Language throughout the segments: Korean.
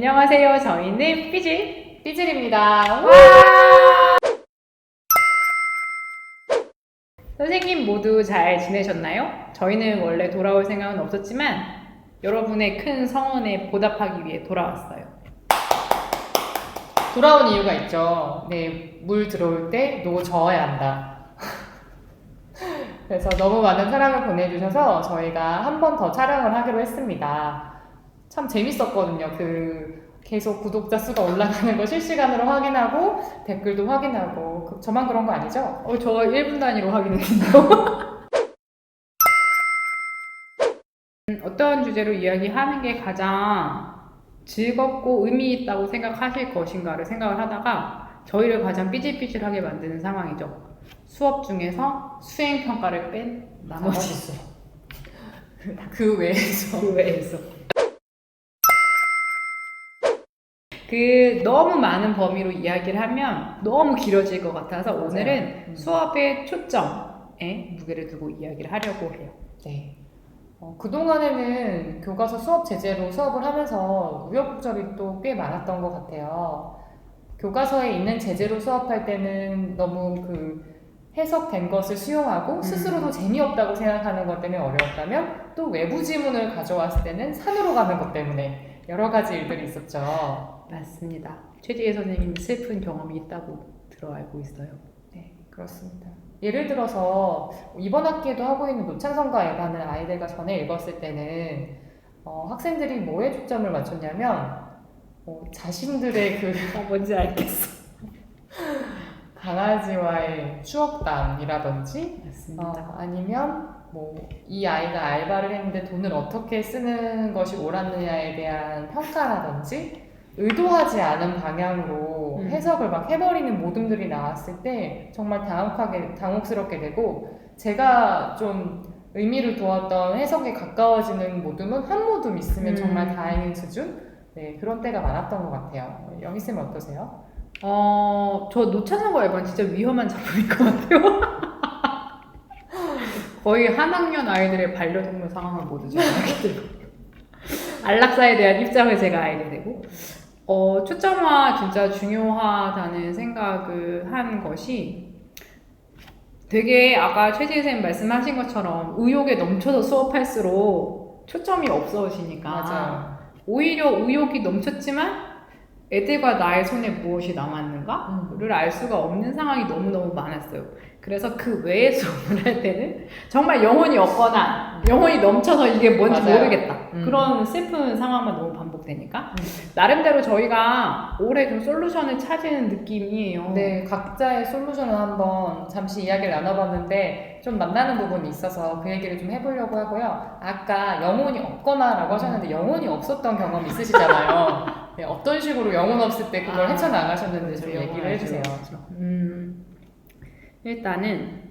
안녕하세요. 저희는 삐질입니다. 와! 선생님 모두 잘 지내셨나요? 저희는 원래 돌아올 생각은 없었지만 여러분의 큰 성원에 보답하기 위해 돌아왔어요. 돌아온 이유가 있죠. 네, 물 들어올 때 저어야 한다. 그래서 너무 많은 사랑을 보내주셔서 저희가 한 번 더 촬영을 하기로 했습니다. 참 재밌었거든요. 계속 구독자 수가 올라가는 거 실시간으로 확인하고 댓글도 확인하고 저만 그런 거 아니죠? 저 1분 단위로 확인했는데요. 어떤 주제로 이야기하는 게 가장 즐겁고 의미 있다고 생각하실 것인가를 생각을 하다가 저희를 가장 삐질삐질하게 만드는 상황이죠. 수업 중에서 수행평가를 뺀 나머지 수업. 그 외에서. 너무 많은 범위로 이야기를 하면 너무 길어질 것 같아서 오늘은 수업의 초점에 무게를 두고 이야기를 하려고 해요. 네. 그동안에는 교과서 수업 제재로 수업을 하면서 우여곡절이 또 꽤 많았던 것 같아요. 교과서에 있는 제재로 수업할 때는 너무 해석된 것을 수용하고 스스로도 재미없다고 생각하는 것 때문에 어려웠다면 또 외부 지문을 가져왔을 때는 산으로 가는 것 때문에 여러 가지 일들이 있었죠. 맞습니다. 최지혜 선생님이 슬픈 경험이 있다고 알고 있어요. 네, 그렇습니다. 예를 들어서 이번 학기에도 하고 있는 노창성과 에바는 아이들과 전에 읽었을 때는 학생들이 뭐에 초점을 맞췄냐면 자신들의 뭔지 알겠어. 강아지와의 추억담이라든지 아니면 이 아이가 알바를 했는데 돈을 어떻게 쓰는 것이 옳았느냐에 대한 평가라든지 의도하지 않은 방향으로 해석을 막 해버리는 모둠들이 나왔을 때 정말 당혹스럽게 되고, 제가 좀 의미를 두었던 해석에 가까워지는 모둠은 한 모둠 있으면 정말 다행인 수준? 네, 그런 때가 많았던 것 같아요. 영희쌤은 어떠세요? 저 노창성과 에바는 진짜 위험한 작품인 것 같아요. 거의 한 학년 아이들의 반려동물 상황을 모두 제가 알게 되고 안락사에 대한 입장을 제가 알게 되고 초점화 진짜 중요하다는 생각을 한 것이 되게 아까 최지혜 선생님 말씀하신 것처럼 의욕에 넘쳐서 수업할수록 초점이 없어지니까 맞아요. 오히려 의욕이 넘쳤지만 애들과 나의 손에 무엇이 남았는가를 알 수가 없는 상황이 너무너무 많았어요. 그래서 그 외의 수업을 할 때는 정말 영혼이 없거나 영혼이 넘쳐서 이게 뭔지 맞아요. 모르겠다. 그런 슬픈 상황만 너무 반복되니까 나름대로 저희가 올해 좀 솔루션을 찾은 느낌이에요. 네, 각자의 솔루션을 한번 잠시 이야기를 나눠봤는데 좀 만나는 부분이 있어서 그 얘기를 좀 해보려고 하고요. 아까 영혼이 없거나 라고 하셨는데 영혼이 없었던 경험 있으시잖아요. 네, 어떤 식으로 영혼 없을 때 그걸 헤쳐나가셨는지 좀 얘기를 해주세요. 일단은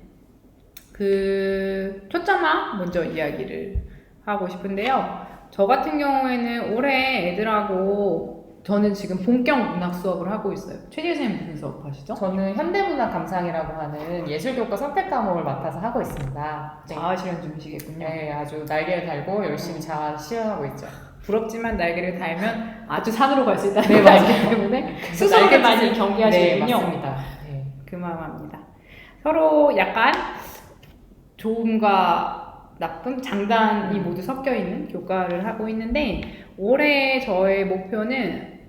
초점화 먼저 이야기를 하고 싶은데요. 저 같은 경우에는 올해 애들하고 저는 지금 본격 문학 수업을 하고 있어요. 최지혜 선생님 무슨 수업 하시죠? 저는 현대문학 감상이라고 하는 예술교과 선택 과목을 맡아서 하고 있습니다. 네. 자아 실현 중이시겠군요. 네, 아주 날개를 달고 열심히 자아 실현하고 있죠. 부럽지만 날개를 달면 아주 산으로 갈 수 있다는 네, 걸 맞아요. 알기 때문에 스스로를 많이 경계하시군요. 네, 맞습니다. 네. 그만합니다. 서로 약간 좋음과 나쁨, 장단이 모두 섞여 있는 교과를 하고 있는데 올해 저의 목표는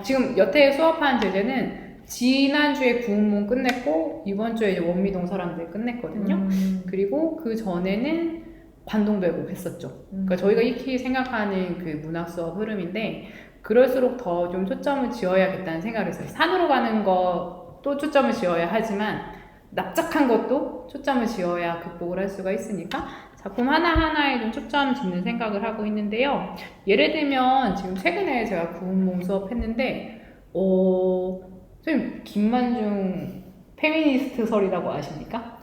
지금 여태 수업한 제재는 지난주에 구운몽 끝냈고 이번 주에 이제 원미동 사람들 끝냈거든요. 그리고 그 전에는 관동대국 했었죠. 그러니까 저희가 익히 생각하는 그 문학 수업 흐름인데 그럴수록 더 좀 초점을 지어야겠다는 생각을 했어요. 산으로 가는 것도 초점을 지어야 하지만 납작한 것도 초점을 지어야 극복을 할 수가 있으니까 작품 하나하나에 좀 초점 짓는 생각을 하고 있는데요. 예를 들면 지금 최근에 제가 구운몽 수업했는데 선생님 김만중 페미니스트 설이라고 아십니까?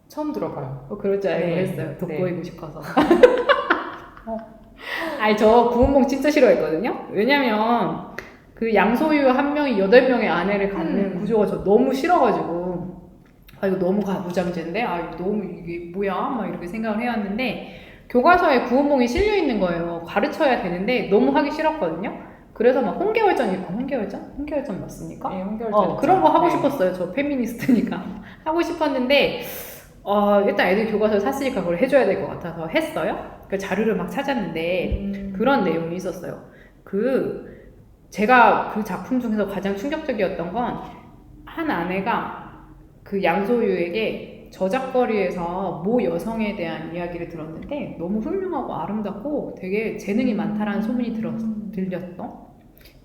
처음 들어봐요. 그럴 줄 알고 네. 했어요. 돋보이고 싶어서. 아니 저 구운몽 진짜 싫어했거든요. 왜냐면 그 양소유 한 명이 8명의 아내를 갖는 구조가 저 너무 싫어가지고 이거 너무 가부장제인데 이거 너무 이게 뭐야 막 이렇게 생각을 해왔는데 교과서에 구운몽이 실려 있는 거예요. 가르쳐야 되는데 너무 하기 싫었거든요. 그래서 막 홍계월전 맞습니까? 예, 홍결전. 그런 거 하고 네. 싶었어요. 저 페미니스트니까. 하고 싶었는데, 일단 애들 교과서 샀으니까 그걸 해줘야 될 것 같아서 했어요. 그 자료를 막 찾았는데, 그런 내용이 있었어요. 제가 그 작품 중에서 가장 충격적이었던 건, 한 아내가 그 양소유에게 저작거리에서 모 여성에 대한 이야기를 들었는데, 너무 훌륭하고 아름답고 되게 재능이 많다라는 소문이 들렸던.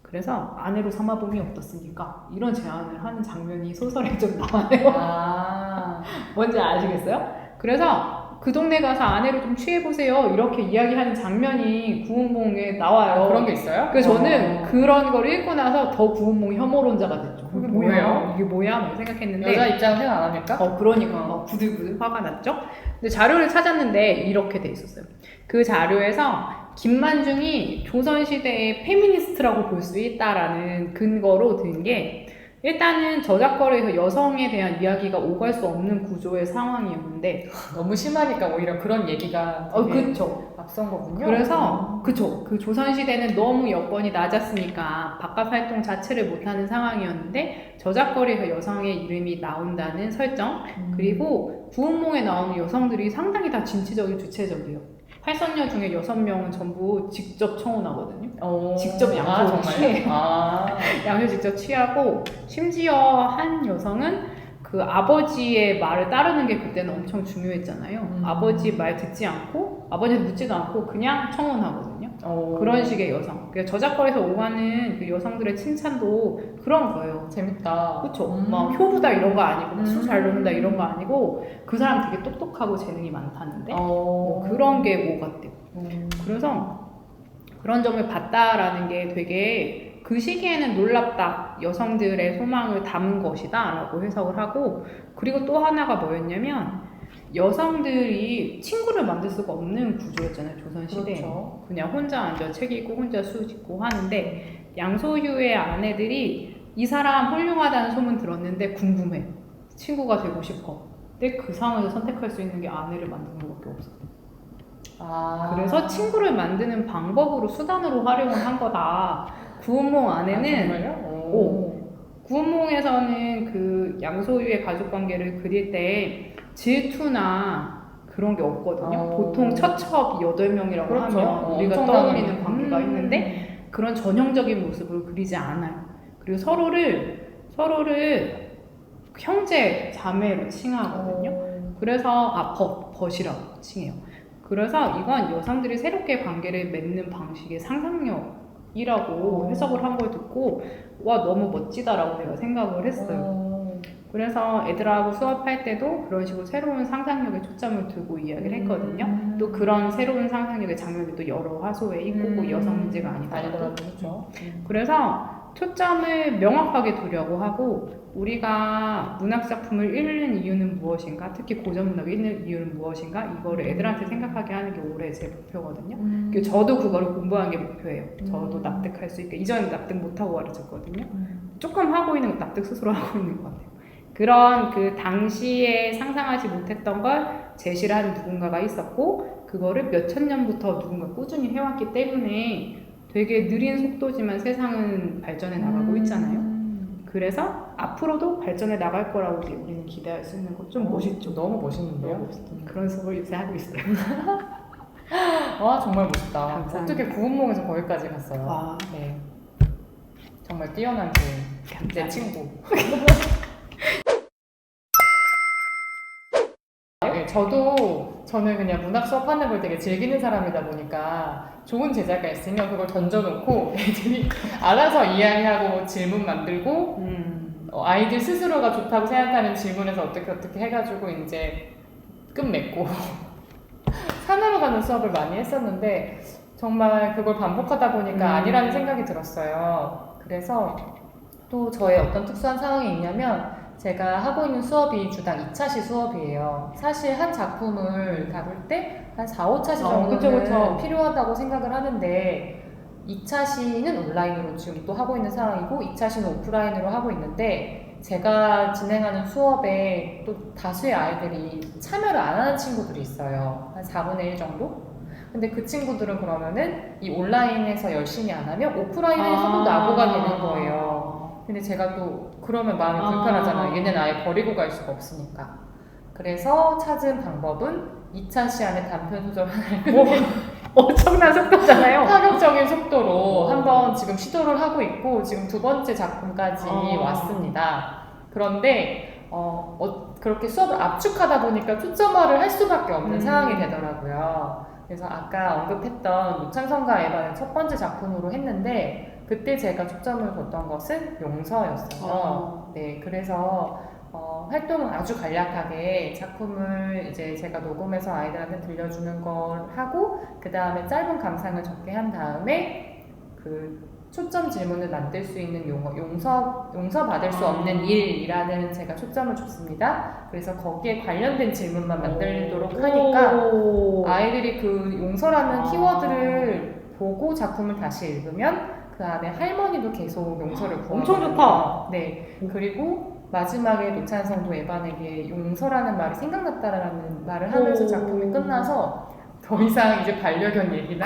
그래서 아내로 삼아봄이 어떻습니까? 이런 제안을 하는 장면이 소설에 좀 나와요. 뭔지 아시겠어요? 그래서 그 동네 가서 아내를 좀 취해보세요. 이렇게 이야기하는 장면이 구운몽에 나와요. 그런 게 있어요? 그래서 저는 그런 걸 읽고 나서 더 구운몽 혐오론자가 됐죠. 그게 뭐예요? 이게 뭐야? 막 생각했는데. 여자 입장은 생각 안 합니까? 그러니까 막 부들부들 화가 났죠. 근데 자료를 찾았는데 이렇게 돼 있었어요. 그 자료에서 김만중이 조선시대의 페미니스트라고 볼 수 있다라는 근거로 든 게, 일단은 저작거리에서 여성에 대한 이야기가 오갈 수 없는 구조의 상황이었는데, 너무 심하니까 오히려 그런 얘기가 되게 그쵸. 앞선 거군요. 그래서 그쵸. 그 조선시대는 너무 여건이 낮았으니까 바깥 활동 자체를 못하는 상황이었는데, 저작거리에서 여성의 이름이 나온다는 설정, 그리고 구운몽에 나오는 여성들이 상당히 다 진취적이고 주체적이에요. 8선녀 중에 6명은 전부 직접 청혼하거든요. 직접 양소를 취해. 양소 직접 취하고, 심지어 한 여성은 그 아버지의 말을 따르는 게 그때는 엄청 중요했잖아요. 아버지 말 듣지 않고, 아버지한테 묻지도 않고 그냥 청혼하거든요. 그런 식의 여성. 그러니까 저작거리에서 오가는 그 여성들의 칭찬도 그런 거예요. 재밌다. 그쵸. 막 효부다 이런 거 아니고, 수 잘 노는다 이런 거 아니고, 그 사람 되게 똑똑하고 재능이 많다는데, 그런 게 오갔대요. 그래서 그런 점을 봤다라는 게 되게 그 시기에는 놀랍다. 여성들의 소망을 담은 것이다. 라고 해석을 하고, 그리고 또 하나가 뭐였냐면, 여성들이 친구를 만들 수가 없는 구조였잖아요, 조선시대에. 그렇죠. 그냥 혼자 앉아 책 읽고 혼자 수 짓고 하는데, 양소유의 아내들이 이 사람 훌륭하다는 소문 들었는데 궁금해. 친구가 되고 싶어. 근데 그 상황에서 선택할 수 있는 게 아내를 만드는 것밖에 없었대. 그래서 친구를 만드는 방법으로, 수단으로 활용을 한 거다. 구운몽 아내는, 정말요? 구운몽에서는 그 양소유의 가족관계를 그릴 때 질투나 그런 게 없거든요. 보통 처첩 8명이라고 그렇죠. 하면 우리가 엄청난 떠올리는 관계가 있는데, 그런 전형적인 모습을 그리지 않아요. 그리고 서로를 형제, 자매로 칭하거든요. 그래서 벗이라고 칭해요. 그래서 이건 여성들이 새롭게 관계를 맺는 방식의 상상력이라고 해석을 한 걸 듣고, 와, 너무 멋지다라고 내가 생각을 했어요. 그래서 애들하고 수업할 때도 그런 식으로 새로운 상상력에 초점을 두고 이야기를 했거든요. 또 그런 새로운 상상력의 장면이 또 여러 화소에 있고, 꼭 여성 문제가 아니더라도. 그렇죠. 그래서 초점을 명확하게 두려고 하고, 우리가 문학작품을 읽는 이유는 무엇인가, 특히 고전문학을 읽는 이유는 무엇인가, 이거를 애들한테 생각하게 하는 게 올해 제 목표거든요. 저도 그거를 공부하는 게 목표예요. 저도 납득할 수 있게. 이전에 납득 못하고 가르쳤거든요. 조금 하고 있는 거, 납득 스스로 하고 있는 것 같아요. 그런 그 당시에 상상하지 못했던 걸 제시를 하는 누군가가 있었고, 그거를 몇천 년부터 누군가 꾸준히 해왔기 때문에 되게 느린 속도지만 세상은 발전해 나가고 있잖아요. 그래서 앞으로도 발전해 나갈 거라고 이제 우리는 기대할 수 있는 거. 좀 멋있죠? 너무 멋있는데요? 그런 수업을 요새 하고 있어요. 와, 정말 멋있다. 감사합니다. 어떻게 구운몽에서 거기까지 갔어요? 네. 정말 뛰어난 제 친구. 저는 그냥 문학 수업하는 걸 되게 즐기는 사람이다 보니까 좋은 제자가 있으면 그걸 던져놓고 애들이 알아서 이야기하고 질문 만들고, 아이들 스스로가 좋다고 생각하는 질문에서 어떻게 해가지고 이제 끝맺고 산으로 가는 수업을 많이 했었는데, 정말 그걸 반복하다 보니까 아니라는 생각이 들었어요. 그래서 또 저의 어떤 특수한 상황이 있냐면, 제가 하고 있는 수업이 주당 2차시 수업이에요. 사실 한 작품을 다룰 때 한 4, 5차시 정도는 필요하다고 생각을 하는데, 2차시는 온라인으로 지금 또 하고 있는 상황이고 2차시는 오프라인으로 하고 있는데, 제가 진행하는 수업에 또 다수의 아이들이 참여를 안 하는 친구들이 있어요. 한 4분의 1 정도? 근데 그 친구들은 그러면은 이 온라인에서 열심히 안 하면 오프라인에서도 낙오가 되는 거예요. 근데 제가 또 그러면 마음이 불편하잖아요. 얘는 아예 버리고 갈 수가 없으니까. 그래서 찾은 방법은 2차 시간에 단편 소설 하나를 엄청난 속도잖아요. 파격적인 속도로 한번 지금 시도를 하고 있고 지금 2번째 작품까지 왔습니다. 그런데 그렇게 수업을 압축하다 보니까 초점화를 할 수밖에 없는 상황이 되더라고요. 그래서 아까 언급했던 노창성과 에바는 첫 번째 작품으로 했는데 그때 제가 초점을 뒀던 것은 용서였어요. 네, 그래서 활동은 아주 간략하게 작품을 이제 제가 녹음해서 아이들한테 들려주는 걸 하고 그 다음에 짧은 감상을 적게 한 다음에 그 초점 질문을 만들 수 있는 용서받을 수 없는 일이라는 제가 초점을 줬습니다. 그래서 거기에 관련된 질문만 만들도록 하니까 아이들이 그 용서라는 키워드를 보고 작품을 다시 읽으면 그 안에 할머니도 계속 용서를 구하거든요. 엄청 좋다. 네. 그리고 마지막에 노찬성도 에반에게 용서라는 말이 생각났다라는 말을 하면서 작품이 끝나서 더 이상 이제 반려견 얘기나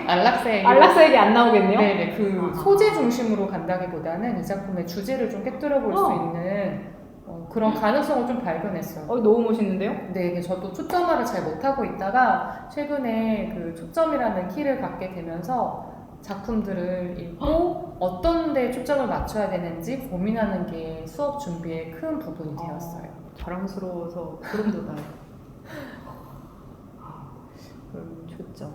안락사 얘기 안 나오겠네요? 네네. 그 소재 중심으로 간다기보다는 이 작품의 주제를 좀 꿰뚫어 볼 수 있는 그런 가능성을 좀 발견했어요. 너무 멋있는데요? 네, 저도 초점화를 잘 못하고 있다가 최근에 그 초점이라는 키를 갖게 되면서 작품들을 읽고 어떤 데 초점을 맞춰야 되는지 고민하는 게 수업 준비에 큰 부분이 되었어요. 자랑스러워서 소름 돋아요. 좋죠.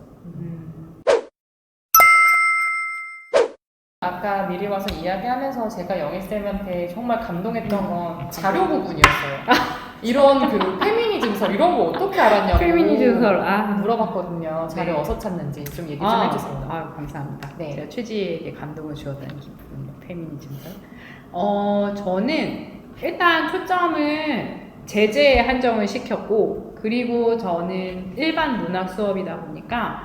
아까 미리 와서 이야기하면서 제가 영희쌤한테 정말 감동했던 건 자료 부분이었어요. 이런 그 페미니즘설 이런 거 어떻게 알았냐고 페미니즘설 물어봤거든요. 자료 어디서 찾는지 좀 얘기 좀 해주세요. 감사합니다. 네. 제가 최지에게 감동을 주었다는 기분, 페미니즘설. 저는 일단 초점을 제재에 한정을 시켰고, 그리고 저는 일반 문학 수업이다 보니까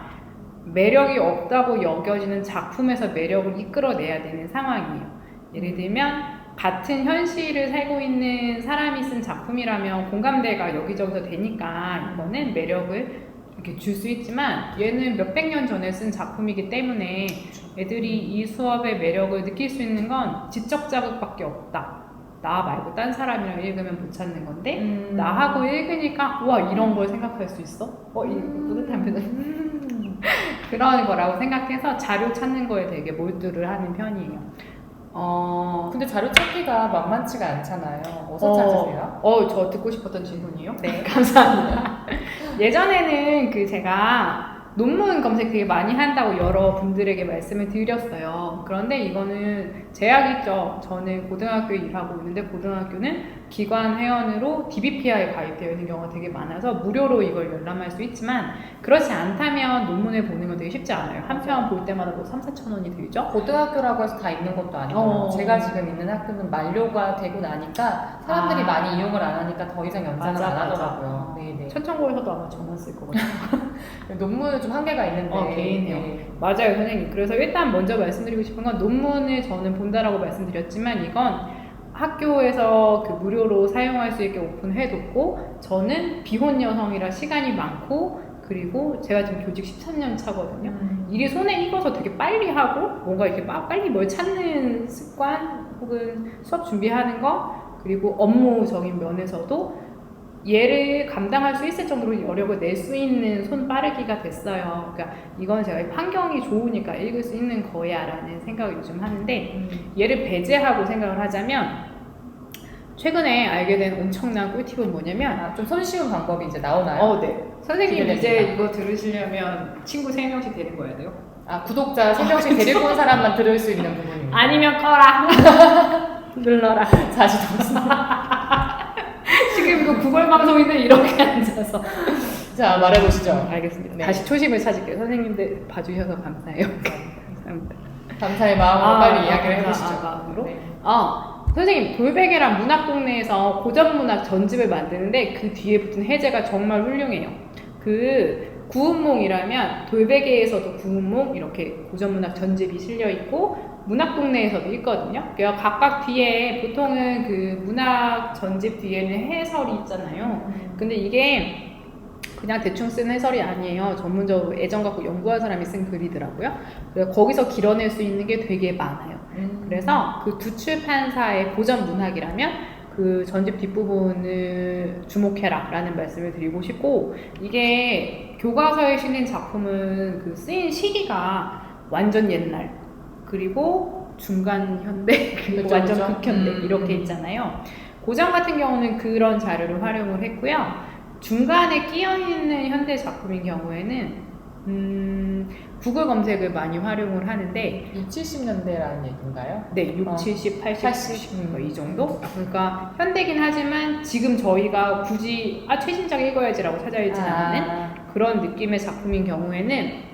매력이 없다고 여겨지는 작품에서 매력을 이끌어내야 되는 상황이에요. 예를 들면 같은 현실을 살고 있는 사람이 쓴 작품이라면 공감대가 여기저기서 되니까 이거는 매력을 이렇게 줄 수 있지만 얘는 몇백 년 전에 쓴 작품이기 때문에 애들이 이 수업의 매력을 느낄 수 있는 건 지적 자극밖에 없다. 나 말고 딴 사람이랑 읽으면 못 찾는 건데 나하고 읽으니까 와 이런 걸 생각할 수 있어? 이 뿌듯한 표정 그런 거라고 생각해서 자료 찾는 거에 되게 몰두를 하는 편이에요. 근데 자료 찾기가 만만치가 않잖아요. 어디서 찾으세요? 저 듣고 싶었던 질문이요? 네. 감사합니다. 예전에는 제가 논문 검색 되게 많이 한다고 여러 분들에게 말씀을 드렸어요. 그런데 이거는 제약이죠. 저는 고등학교에 일하고 있는데 고등학교는 기관 회원으로 DBPR에 가입되어 있는 경우가 되게 많아서 무료로 이걸 열람할 수 있지만 그렇지 않다면 논문을 보는 건 되게 쉽지 않아요. 한 편 볼 때마다 3,000~4,000 원이 들죠. 고등학교라고 해서 다 있는 것도 아니고 제가 지금 있는 학교는 만료가 되고 나니까 사람들이 많이 이용을 안 하니까 더 이상 연장을 안 하더라고요. 네네. 천천고에서도 아마 전화 쓸 거거든요. 논문은 좀 한계가 있는데 개인이요. 네. 맞아요, 선생님. 그래서 일단 먼저 말씀드리고 싶은 건 논문을 저는 본다라고 말씀드렸지만 이건 학교에서 무료로 사용할 수 있게 오픈해뒀고 저는 비혼 여성이라 시간이 많고 그리고 제가 지금 교직 13년 차거든요. 일이 손에 익어서 되게 빨리 하고 뭔가 이렇게 빨리 뭘 찾는 습관 혹은 수업 준비하는 거 그리고 업무적인 면에서도 얘를 감당할 수 있을 정도로 여력을 낼 수 있는 손 빠르기가 됐어요. 그러니까 이건 제가 환경이 좋으니까 읽을 수 있는 거야 라는 생각을 요즘 하는데 얘를 배제하고 생각을 하자면 최근에 알게 된 엄청난 꿀팁은 뭐냐면 좀 손쉬운 방법이 이제 나오나요? 네. 선생님 이제 이거 들으시려면 친구 3명씩 데리고 와야 돼요. 구독자 3명씩 데리고 온 사람만 들을 수 있는 부분입니다. 아니면 꺼라. 눌러라. 자시동사. 지금 이거 구걸 방송인데 이렇게 앉아서. 자, 말해보시죠. 알겠습니다. 네. 다시 초심을 찾을게요. 선생님들 봐주셔서 감사해요. 감사합니다. 감사의 마음으로 빨리 이야기를 해보시죠. 마음으로? 네. 선생님, 돌베개랑 문학동네에서 고전문학 전집을 만드는데 그 뒤에 붙은 해제가 정말 훌륭해요. 구운몽이라면 돌베개에서도 구운몽 이렇게 고전문학 전집이 실려있고 문학동네에서도 있거든요. 그러니까 각각 뒤에 보통은 문학 전집 뒤에는 해설이 있잖아요. 근데 이게 그냥 대충 쓴 해설이 아니에요. 전문적으로 애정 갖고 연구한 사람이 쓴 글이더라고요. 그래서 거기서 길어낼 수 있는 게 되게 많아요. 그래서 그 두 출판사의 고전 문학이라면 그 전집 뒷부분을 주목해라 라는 말씀을 드리고 싶고, 이게 교과서에 실린 작품은 그 쓰인 시기가 완전 옛날, 그리고 중간 현대, 그리고 그쵸, 완전 그쵸. 극현대 이렇게 있잖아요. 고전 같은 경우는 그런 자료를 활용을 했고요. 중간에 끼어있는 현대 작품인 경우에는 구글 검색을 많이 활용을 하는데, 6, 70년대라는 얘기인가요? 네, 6, 70, 80, 80, 90, 이 정도? 그러니까 현대긴 하지만 지금 저희가 굳이 최신작 읽어야지라고 찾아있진 않는 그런 느낌의 작품인 경우에는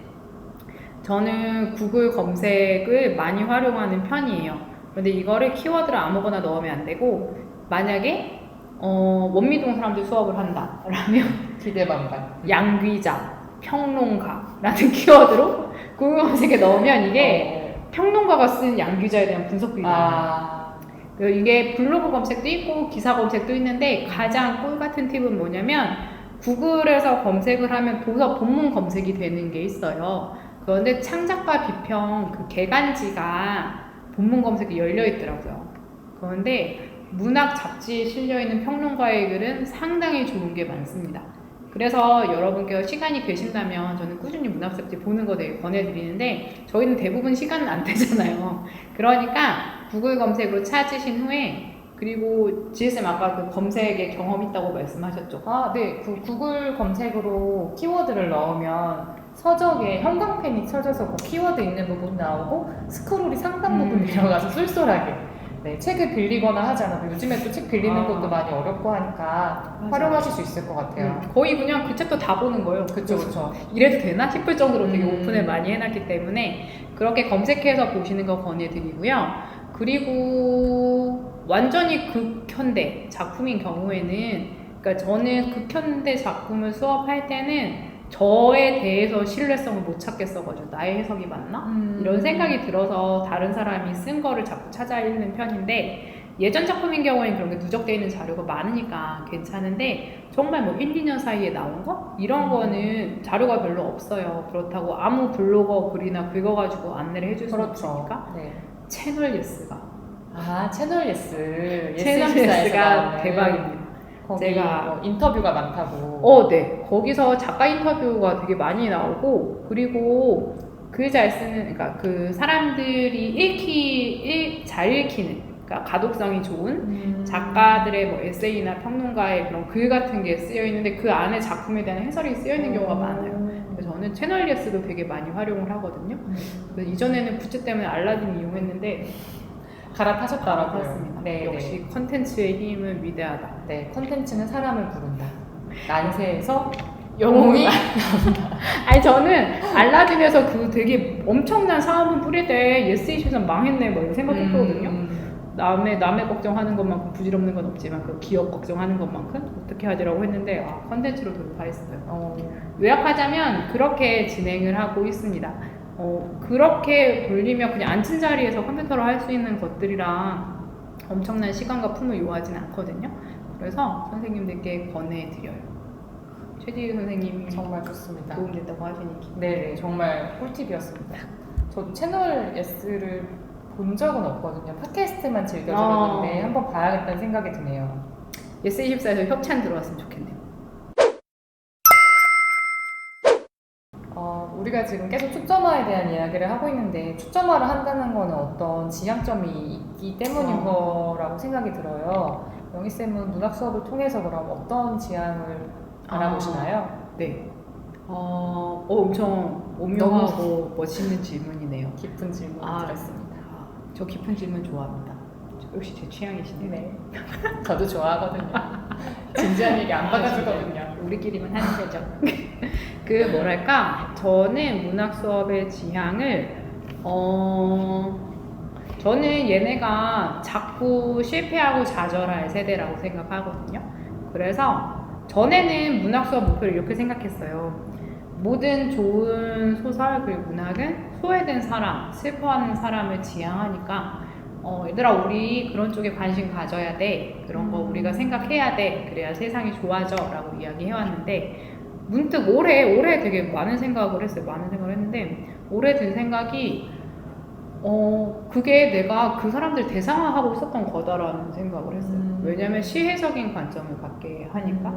저는 구글 검색을 많이 활용하는 편이에요. 그런데 이거를 키워드를 아무거나 넣으면 안 되고, 만약에 원미동 사람들 수업을 한다 라면 기대반반. 양귀자, 평론가라는 키워드로 구글 검색에 넣으면 이게 평론가가 쓴 양귀자에 대한 분석글이 나와요. 이게 블로그 검색도 있고 기사 검색도 있는데, 가장 꿀 같은 팁은 뭐냐면 구글에서 검색을 하면 도서 본문 검색이 되는 게 있어요. 그런데 창작과 비평 그 개간지가 본문 검색이 열려 있더라고요. 그런데 문학 잡지에 실려있는 평론가의 글은 상당히 좋은 게 많습니다. 그래서 여러분께서 시간이 되신다면 저는 꾸준히 문학 잡지 보는 거 되게 권해드리는데, 저희는 대부분 시간은 안 되잖아요. 그러니까 구글 검색으로 찾으신 후에, 그리고 GSM 아까 그 검색에 경험 있다고 말씀하셨죠? 네. 그 구글 검색으로 키워드를 넣으면 서적에 형광펜이 쳐져서 그 키워드 있는 부분이 나오고 스크롤이 상단 부분이 들어가서 쏠쏠하게 책을 빌리거나 하지 않아도, 요즘에 또 책 빌리는 것도 많이 어렵고 하니까 맞아. 활용하실 수 있을 것 같아요. 거의 그냥 그 챕터 다 보는 거예요. 그쵸. 이래도 되나 싶을 정도로 되게 오픈을 많이 해놨기 때문에 그렇게 검색해서 보시는 거 권해드리고요. 그리고 완전히 극현대 작품인 경우에는, 그러니까 저는 극현대 작품을 수업할 때는 저에 대해서 신뢰성을 못 찾겠어가지고 나의 해석이 맞나? 이런 생각이 들어서 다른 사람이 쓴 거를 자꾸 찾아 읽는 편인데, 예전 작품인 경우에는 그런 게 누적되어 있는 자료가 많으니까 괜찮은데, 정말 뭐 1, 2년 사이에 나온 거? 이런 거는 자료가 별로 없어요. 그렇다고 아무 블로거 글이나 긁어가지고 안내를 해줄 수 없으니까. 채널 예스가 채널 예스. 채널 예스가 대박입니다. 제가 뭐 인터뷰가 많다고. 네. 거기서 작가 인터뷰가 되게 많이 나오고, 그리고 글 잘 쓰는, 그러니까 그 사람들이 잘 읽히는, 그러니까 가독성이 좋은 작가들의 뭐 에세이나 평론가의 그런 글 같은 게 쓰여 있는데, 그 안에 작품에 대한 해설이 쓰여 있는 경우가 많아요. 그래서 저는 채널 예스도 되게 많이 활용을 하거든요. 그래서 이전에는 부채 때문에 알라딘 이용했는데 갈아타셨더라고요. 역시 컨텐츠의 힘은 위대하다. 컨텐츠는 사람을 부른다. 난세에서 영웅이 아니, 저는 알라딘에서 그 되게 엄청난 사업을 뿌릴 때 예스이시전 망했네 뭐 이런 생각했거든요. 남의 걱정하는 것만큼 부질없는 건 없지만 그 기업 걱정하는 것만큼 어떻게 하지라고 했는데, 컨텐츠로 돌파했어요. 요약하자면 그렇게 진행을 하고 있습니다. 그렇게 돌리면 그냥 앉은 자리에서 컴퓨터로 할 수 있는 것들이랑 엄청난 시간과 품을 요하진 않거든요. 그래서 선생님들께 권해드려요. 최지우 선생님이 정말 좋습니다. 도움된다고 하시니까. 네, 정말 꿀팁이었습니다. 저 채널 S를 본 적은 없거든요. 팟캐스트만 즐겨 들었는데 한번 봐야겠다는 생각이 드네요. 예스24에서 협찬 들어왔으면 좋겠네요. 우리가 지금 계속 초점화에 대한 이야기를 하고 있는데, 초점화를 한다는 거는 어떤 지향점이 있기 때문인 거라고 생각이 들어요. 영희쌤은 문학 수업을 통해서 그럼 어떤 지향을 알아보시나요? 네. 엄청 오묘하고 멋있는 질문이네요. 깊은 질문을 드렸습니다. 저 깊은 질문 좋아합니다. 역시 제 취향이시네요. 네. 저도 좋아하거든요. 진지한 얘기 안 받아주거든요. 우리끼리만 하는 거죠. 저는 문학 수업의 지향을, 저는 얘네가 자꾸 실패하고 좌절할 세대라고 생각하거든요. 그래서 전에는 문학 수업 목표를 이렇게 생각했어요. 모든 좋은 소설 그리고 문학은 소외된 사람, 슬퍼하는 사람을 지향하니까 얘들아 우리 그런 쪽에 관심 가져야 돼. 그런 거 우리가 생각해야 돼. 그래야 세상이 좋아져 라고 이야기해왔는데, 문득 올해 되게 많은 생각을 했어요. 많은 생각을 했는데 올해 든 생각이 그게 내가 그 사람들 대상화하고 있었던 거다라는 생각을 했어요. 왜냐면 시혜적인 관점을 갖게 하니까.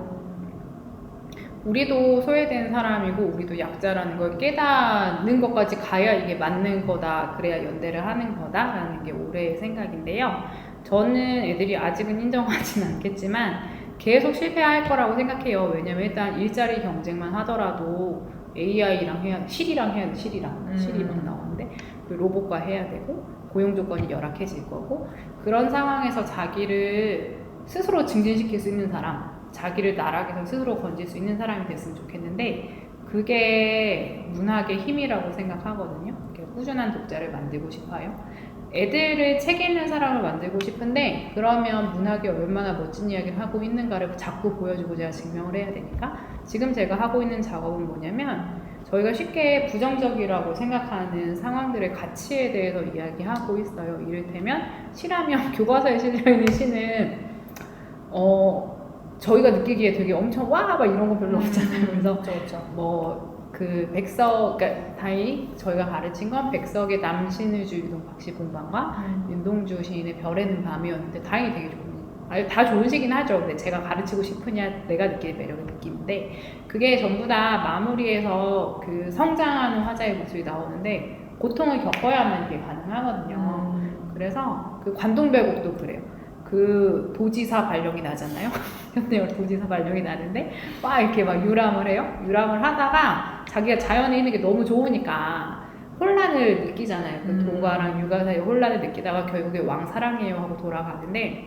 우리도 소외된 사람이고 우리도 약자라는 걸 깨닫는 것까지 가야 이게 맞는 거다, 그래야 연대를 하는 거다라는 게 올해의 생각인데요. 저는 애들이 아직은 인정하진 않겠지만 계속 실패할 거라고 생각해요. 왜냐면 일단 일자리 경쟁만 하더라도 AI랑 실이랑 해야 돼. 실이 막 나오는데 그 로봇과 해야 되고 고용 조건이 열악해질 거고, 그런 상황에서 자기를 스스로 증진시킬 수 있는 사람, 자기를 나락에서 스스로 건질 수 있는 사람이 됐으면 좋겠는데, 그게 문학의 힘이라고 생각하거든요. 꾸준한 독자를 만들고 싶어요. 애들을 책 읽는 사람을 만들고 싶은데, 그러면 문학이 얼마나 멋진 이야기를 하고 있는가를 자꾸 보여주고 제가 증명을 해야 되니까, 지금 제가 하고 있는 작업은 뭐냐면, 저희가 쉽게 부정적이라고 생각하는 상황들의 가치에 대해서 이야기하고 있어요. 이를테면 시라면 교과서에 실려있는 시는 저희가 느끼기에 되게 엄청 와! 막 이런 거 별로 없잖아요. 그래서 그 백석, 그러니까 다이 저희가 가르친 건 백석의 남신을 주유동 박시공방과 윤동주 시인의 별에는 밤이었는데, 다행히 되게 다 좋은 시긴 하죠. 근데 제가 가르치고 싶으냐, 내가 느끼는 매력을 느끼는데, 그게 전부 다 마무리에서 그 성장하는 화자의 모습이 나오는데 고통을 겪어야만 이게 가능하거든요. 그래서 그 관동별곡도 그래요. 그 도지사 발령이 나잖아요. 현대어 도지사 발령이 나는데 막 이렇게 막 유람을 해요. 유람을 하다가 자기가 자연에 있는 게 너무 좋으니까 혼란을 느끼잖아요. 그 도가랑 유가 사이에 혼란을 느끼다가 결국에 왕 사랑해요 하고 돌아가는데,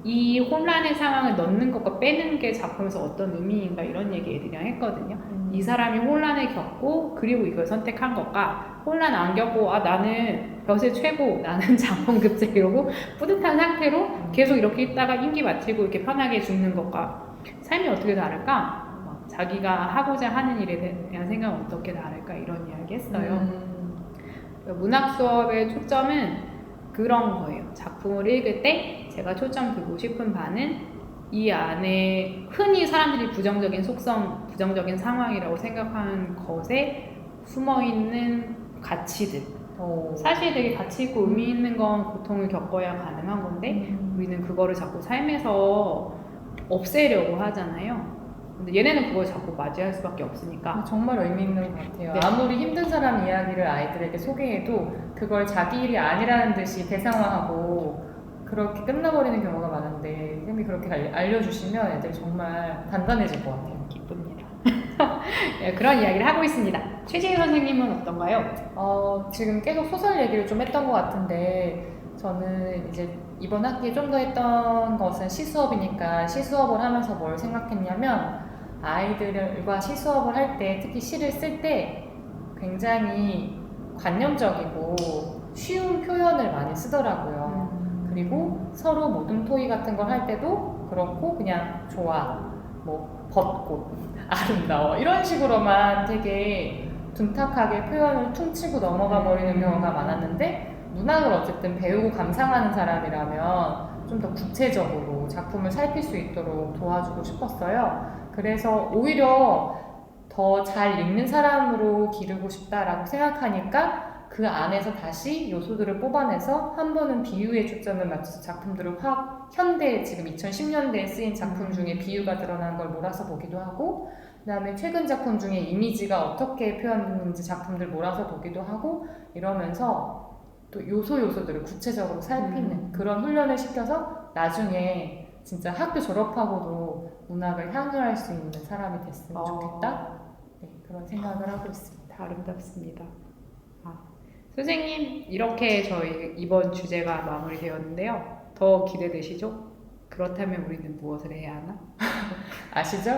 이 혼란의 상황을 넣는 것과 빼는 게 작품에서 어떤 의미인가, 이런 얘기 애들이랑 했거든요. 이 사람이 혼란을 겪고 그리고 이걸 선택한 것과, 혼란 안 겪고 나는 벼슬 최고, 나는 장원급제 이러고 뿌듯한 상태로 계속 이렇게 있다가 임기 마치고 이렇게 편하게 죽는 것과 삶이 어떻게 다를까? 자기가 하고자 하는 일에 대한 생각은 어떻게 다를까? 이런 이야기 했어요. 문학 수업의 초점은 그런 거예요. 작품을 읽을 때 제가 초점 두고 싶은 바는 이 안에 흔히 사람들이 부정적인 속성, 부정적인 상황이라고 생각하는 것에 숨어있는 가치들. 사실 되게 가치 있고 의미 있는 건 고통을 겪어야 가능한 건데 우리는 그거를 자꾸 삶에서 없애려고 하잖아요. 근데 얘네는 그걸 자꾸 맞이할 수밖에 없으니까. 정말 의미 있는 것 같아요. 네. 아무리 힘든 사람 이야기를 아이들에게 소개해도 그걸 자기 일이 아니라는 듯이 대상화하고 그렇게 끝나버리는 경우가 많은데, 쌤이 그렇게 알려주시면 애들 정말 단단해질 것 같아요. 기쁩니다. 네, 그런 이야기를 하고 있습니다. 최지혜 선생님은 어떤가요? 지금 계속 소설 얘기를 좀 했던 것 같은데, 저는 이제 이번 학기에 좀 더 했던 것은 시수업이니까 시수업을 하면서 뭘 생각했냐면, 아이들과 시수업을 할 때, 특히 시를 쓸 때 굉장히 관념적이고 쉬운 표현을 많이 쓰더라고요. 그리고 서로 모둠토이 같은 걸 할 때도 그렇고, 그냥 좋아, 뭐 벚꽃, 아름다워 이런 식으로만 되게 둔탁하게 표현을 퉁치고 넘어가 버리는 경우가 많았는데, 문학을 어쨌든 배우고 감상하는 사람이라면 좀 더 구체적으로 작품을 살필 수 있도록 도와주고 싶었어요. 그래서 오히려 더 잘 읽는 사람으로 기르고 싶다라고 생각하니까 그 안에서 다시 요소들을 뽑아내서 한 번은 비유에 초점을 맞춰서 작품들을 현대, 지금 2010년대에 쓰인 작품 중에 비유가 드러난 걸 몰아서 보기도 하고, 그 다음에 최근 작품 중에 이미지가 어떻게 표현되는지 작품들 몰아서 보기도 하고, 이러면서 또 요소들을 구체적으로 살피는 그런 훈련을 시켜서 나중에 진짜 학교 졸업하고도 문학을 향유할 수 있는 사람이 됐으면 좋겠다. 네, 그런 생각을 하고 있습니다. 아름답습니다. 선생님, 이렇게 저희 이번 주제가 마무리되었는데요. 더 기대되시죠? 그렇다면 우리는 무엇을 해야 하나? 아시죠?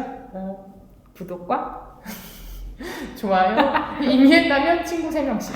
구독과 좋아요. 이미 했다면 친구 3명씩.